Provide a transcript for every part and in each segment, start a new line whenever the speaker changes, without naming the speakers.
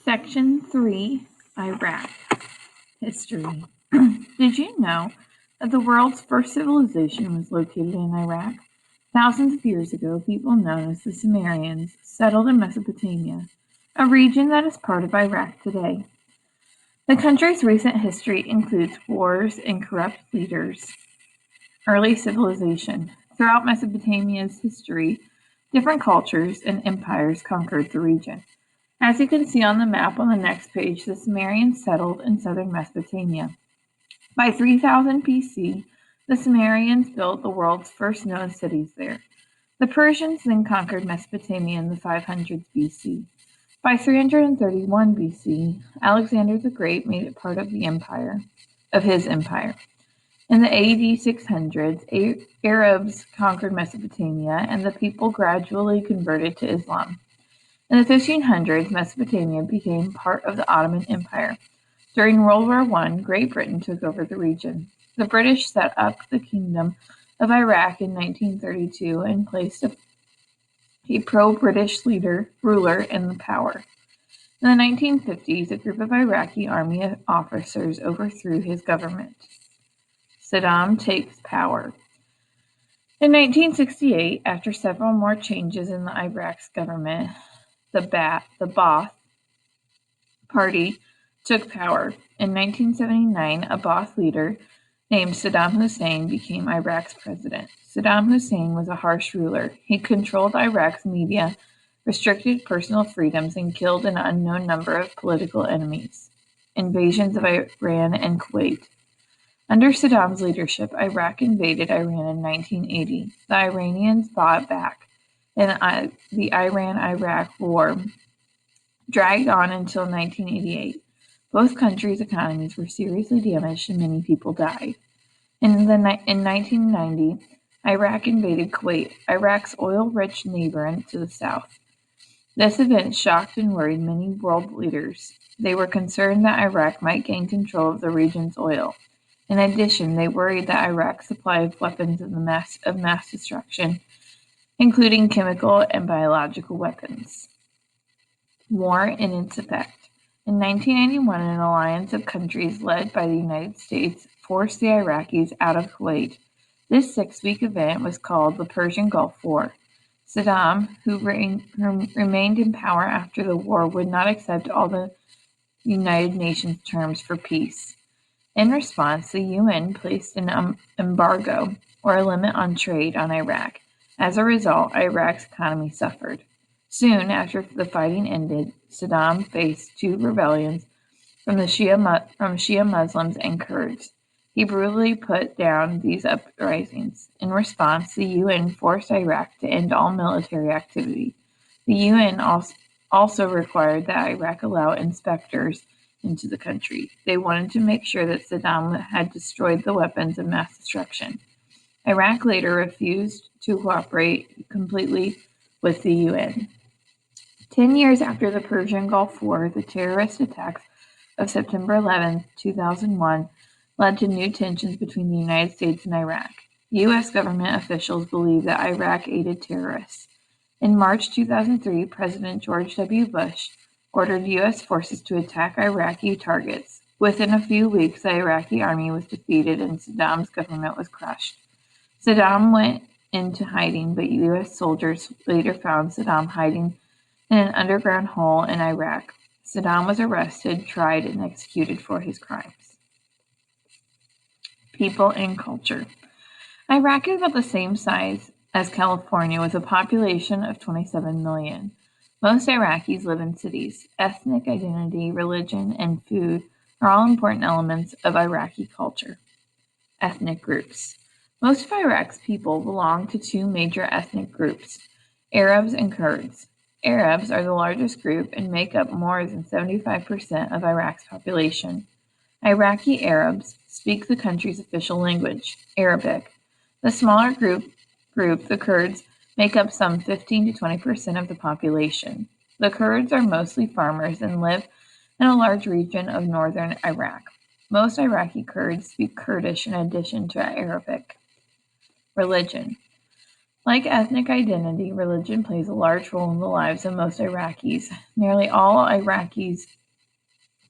Section 3, Iraq. History. Did you know that the world's first civilization was located in Iraq? Thousands of years ago, people known as the Sumerians settled in Mesopotamia, a region that is part of Iraq today. The country's recent history includes wars and corrupt leaders. Early civilization. Throughout Mesopotamia's history, different cultures and empires conquered the region. As you can see on the map on the next page, the Sumerians settled in southern Mesopotamia. By 3000 BC, the Sumerians built the world's first known cities there. The Persians then conquered Mesopotamia in the 500s BC. By 331 BC, Alexander the Great made it part of his empire. In the AD 600s, Arabs conquered Mesopotamia, and the people gradually converted to Islam. In the 1500s, Mesopotamia became part of the Ottoman Empire. During World War I, Great Britain took over the region. The British set up the Kingdom of Iraq in 1932 and placed a pro-British ruler in power. In the 1950s, a group of Iraqi army officers overthrew his government. Saddam takes power. In 1968, after several more changes in Iraq's government, the Ba'ath Party took power. In 1979, a Ba'ath leader named Saddam Hussein became Iraq's president. Saddam Hussein was a harsh ruler. He controlled Iraq's media, restricted personal freedoms, and killed an unknown number of political enemies. Invasions of Iran and Kuwait. Under Saddam's leadership, Iraq invaded Iran in 1980. The Iranians fought back, and the Iran-Iraq War dragged on until 1988. Both countries' economies were seriously damaged and many people died. In 1990, Iraq invaded Kuwait, Iraq's oil-rich neighbor to the south. This event shocked and worried many world leaders. They were concerned that Iraq might gain control of the region's oil. In addition, they worried that Iraq's supply of weapons of mass destruction, including chemical and biological weapons. War and its effect. In 1991, an alliance of countries led by the United States forced the Iraqis out of Kuwait. This 6-week event was called the Persian Gulf War. Saddam, who remained in power after the war, would not accept all the United Nations terms for peace. In response, the UN placed an embargo, or a limit on trade, on Iraq. As a result, Iraq's economy suffered. Soon after the fighting ended, Saddam faced 2 rebellions from Shia Muslims and Kurds. He brutally put down these uprisings. In response, the UN forced Iraq to end all military activity. The UN also required that Iraq allow inspectors into the country. They wanted to make sure that Saddam had destroyed the weapons of mass destruction. Iraq later refused to cooperate completely with the UN. 10 years after the Persian Gulf War, the terrorist attacks of September 11, 2001 led to new tensions between the United States and Iraq. U.S. government officials believe that Iraq aided terrorists. In March 2003, President George W. Bush ordered U.S. forces to attack Iraqi targets. Within a few weeks, the Iraqi army was defeated and Saddam's government was crushed. Saddam went into hiding, but U.S. soldiers later found Saddam hiding in an underground hole in Iraq. Saddam was arrested, tried, and executed for his crimes. People and culture. Iraq is about the same size as California, with a population of 27 million. Most Iraqis live in cities. Ethnic identity, religion, and food are all important elements of Iraqi culture. Ethnic groups. Most of Iraq's people belong to 2 major ethnic groups, Arabs and Kurds. Arabs are the largest group and make up more than 75% of Iraq's population. Iraqi Arabs speak the country's official language, Arabic. The smaller group, the Kurds, make up some 15 to 20% of the population. The Kurds are mostly farmers and live in a large region of northern Iraq. Most Iraqi Kurds speak Kurdish in addition to Arabic. Religion. Like ethnic identity, religion plays a large role in the lives of most Iraqis. Nearly all Iraqis,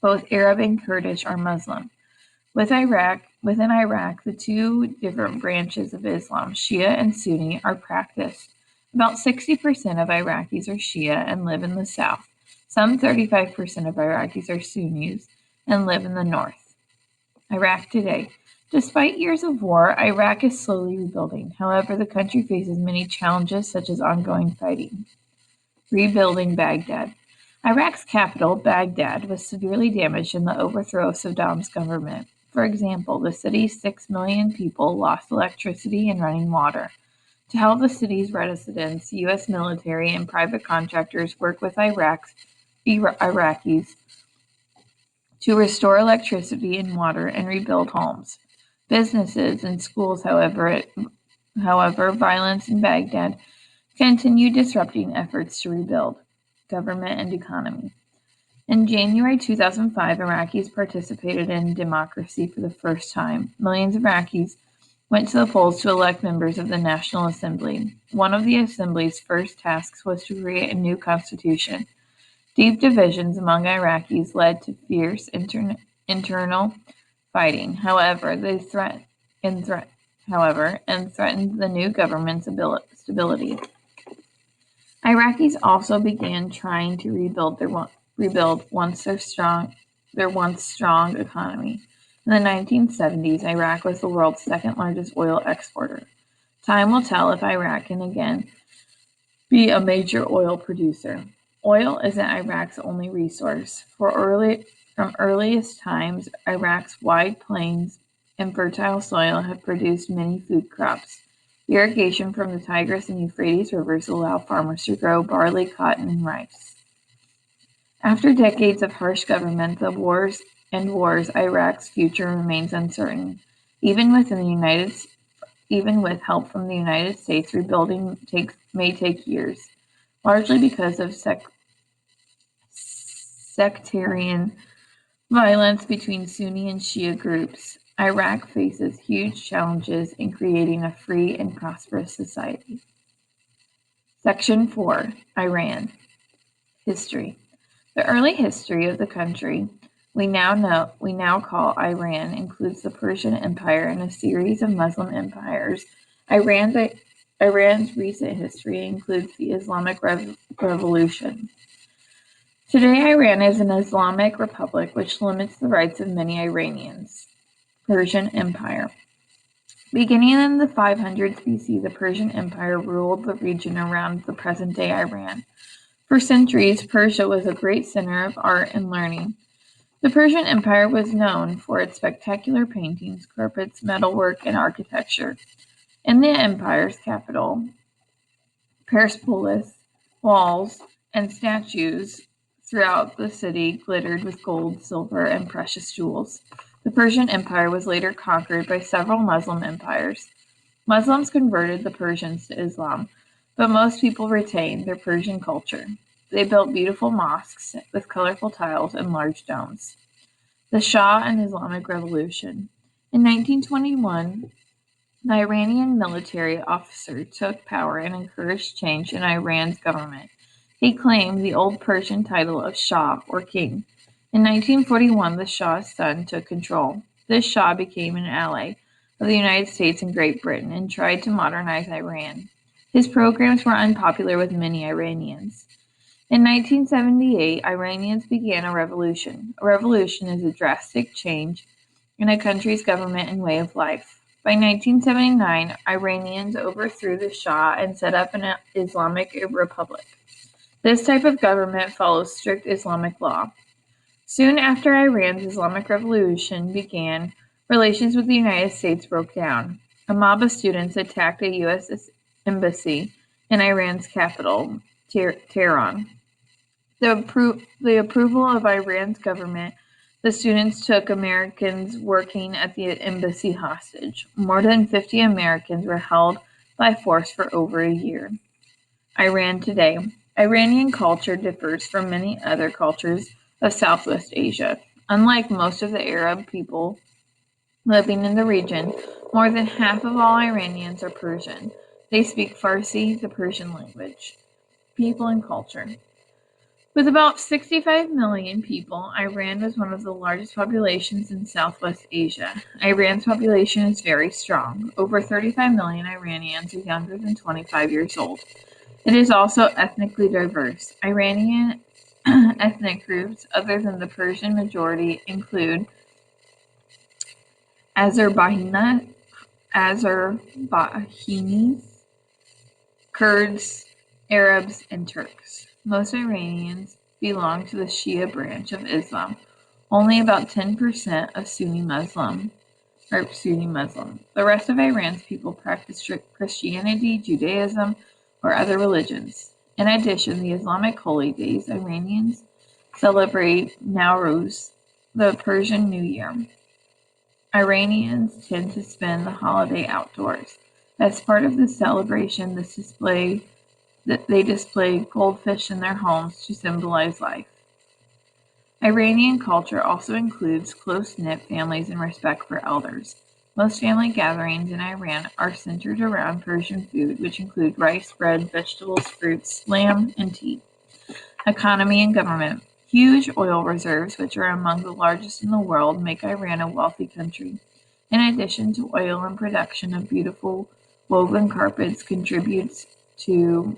both Arab and Kurdish, are Muslim. Within Iraq, the two different branches of Islam, Shia and Sunni, are practiced. About 60% of Iraqis are Shia and live in the south. Some 35% of Iraqis are Sunnis and live in the north. Iraq today. Despite years of war, Iraq is slowly rebuilding. However, the country faces many challenges such as ongoing fighting. Rebuilding Baghdad. Iraq's capital, Baghdad, was severely damaged in the overthrow of Saddam's government. For example, the city's 6 million people lost electricity and running water. To help the city's residents, U.S. military and private contractors work with Iraqis to restore electricity and water and rebuild homes. Businesses and schools, however, violence in Baghdad continued disrupting efforts to rebuild government and economy. In January 2005, Iraqis participated in democracy for the first time. Millions of Iraqis went to the polls to elect members of the National Assembly. One of the Assembly's first tasks was to create a new constitution. Deep divisions among Iraqis led to fierce internal fighting, however, and threatened the new government's stability. Iraqis also began trying to rebuild their once strong economy. In the 1970s, Iraq was the world's second largest oil exporter. Time will tell if Iraq can again be a major oil producer. Oil isn't Iraq's only resource. From earliest times, Iraq's wide plains and fertile soil have produced many food crops. Irrigation from the Tigris and Euphrates rivers allow farmers to grow barley, cotton, and rice. After decades of harsh government, wars, Iraq's future remains uncertain. Even with help from the United States, rebuilding may take years, largely because of sectarian violence between Sunni and Shia groups. Iraq faces huge challenges in creating a free and prosperous society. Section 4. Iran. History. The early history of the country we now call Iran includes the Persian Empire and a series of Muslim empires. Iran's recent history includes the Islamic Revolution. Today, Iran is an Islamic republic which limits the rights of many Iranians. Persian Empire. Beginning in the 500s BC, the Persian Empire ruled the region around the present-day Iran. For centuries, Persia was a great center of art and learning. The Persian Empire was known for its spectacular paintings, carpets, metalwork, and architecture. In the empire's capital, Persepolis, walls and statues throughout the city glittered with gold, silver, and precious jewels. The Persian Empire was later conquered by several Muslim empires. Muslims converted the Persians to Islam, but most people retained their Persian culture. They built beautiful mosques with colorful tiles and large domes. The Shah and Islamic Revolution. In 1921, an Iranian military officer took power and encouraged change in Iran's government. He claimed the old Persian title of Shah, or king. In 1941, the Shah's son took control. This Shah became an ally of the United States and Great Britain and tried to modernize Iran. His programs were unpopular with many Iranians. In 1978, Iranians began a revolution. A revolution is a drastic change in a country's government and way of life. By 1979, Iranians overthrew the Shah and set up an Islamic republic. This type of government follows strict Islamic law. Soon after Iran's Islamic Revolution began, relations with the United States broke down. A mob of students attacked a U.S. embassy in Iran's capital, Tehran. The approval of Iran's government, the students took Americans working at the embassy hostage. More than 50 Americans were held by force for over a year. Iran today. Iranian culture differs from many other cultures of Southwest Asia. Unlike most of the Arab people living in the region, more than half of all Iranians are Persian. They speak Farsi, the Persian language. People and culture. With about 65 million people, Iran was one of the largest populations in Southwest Asia. Iran's population is very strong. Over 35 million Iranians are younger than 25 years old. It is also ethnically diverse. Iranian ethnic groups, other than the Persian majority, include Azerbaijanis, Kurds, Arabs, and Turks. Most Iranians belong to the Shia branch of Islam. Only about 10% of Sunni Muslim. The rest of Iran's people practice strict Christianity, Judaism, or other religions. In addition, the Islamic holy days, Iranians celebrate Nowruz, the Persian New Year. Iranians tend to spend the holiday outdoors. As part of the celebration, they display goldfish in their homes to symbolize life. Iranian culture also includes close-knit families and respect for elders. Most family gatherings in Iran are centered around Persian food, which include rice, bread, vegetables, fruits, lamb, and tea. Economy and government. Huge oil reserves, which are among the largest in the world, make Iran a wealthy country. In addition to oil and production of beautiful woven carpets contributes to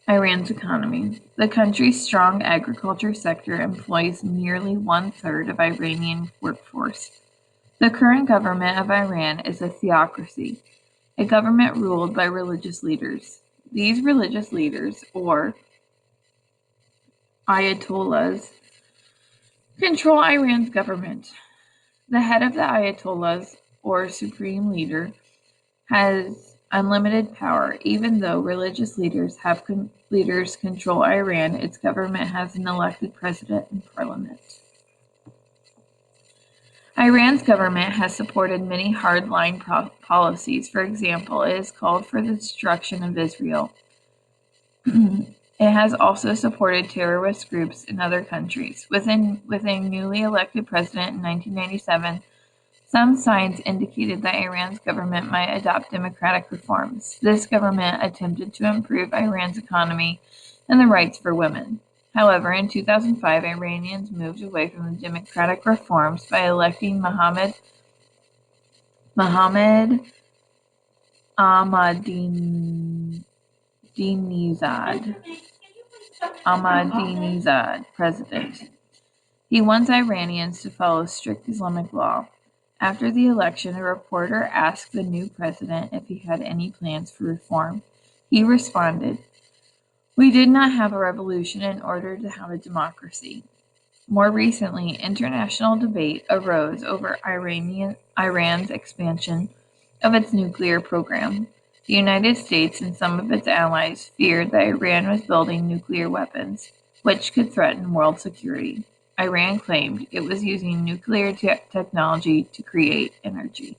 Iran's economy. The country's strong agriculture sector employs nearly one-third of Iranian workforce. The current government of Iran is a theocracy, a government ruled by religious leaders. These religious leaders, or ayatollahs, control Iran's government. The head of the ayatollahs, or supreme leader, has unlimited power. Even though religious leaders control Iran, its government has an elected president and parliament. Iran's government has supported many hardline policies. For example, it has called for the destruction of Israel. It has also supported terrorist groups in other countries. With a newly elected president in 1997, some signs indicated that Iran's government might adopt democratic reforms. This government attempted to improve Iran's economy and the rights for women. However, in 2005, Iranians moved away from the democratic reforms by electing Mohammad Ahmadinejad president. He wants Iranians to follow strict Islamic law. After the election, a reporter asked the new president if he had any plans for reform. He responded, "We did not have a revolution in order to have a democracy." More recently, international debate arose over Iran's expansion of its nuclear program. The United States and some of its allies feared that Iran was building nuclear weapons, which could threaten world security. Iran claimed it was using nuclear technology to create energy.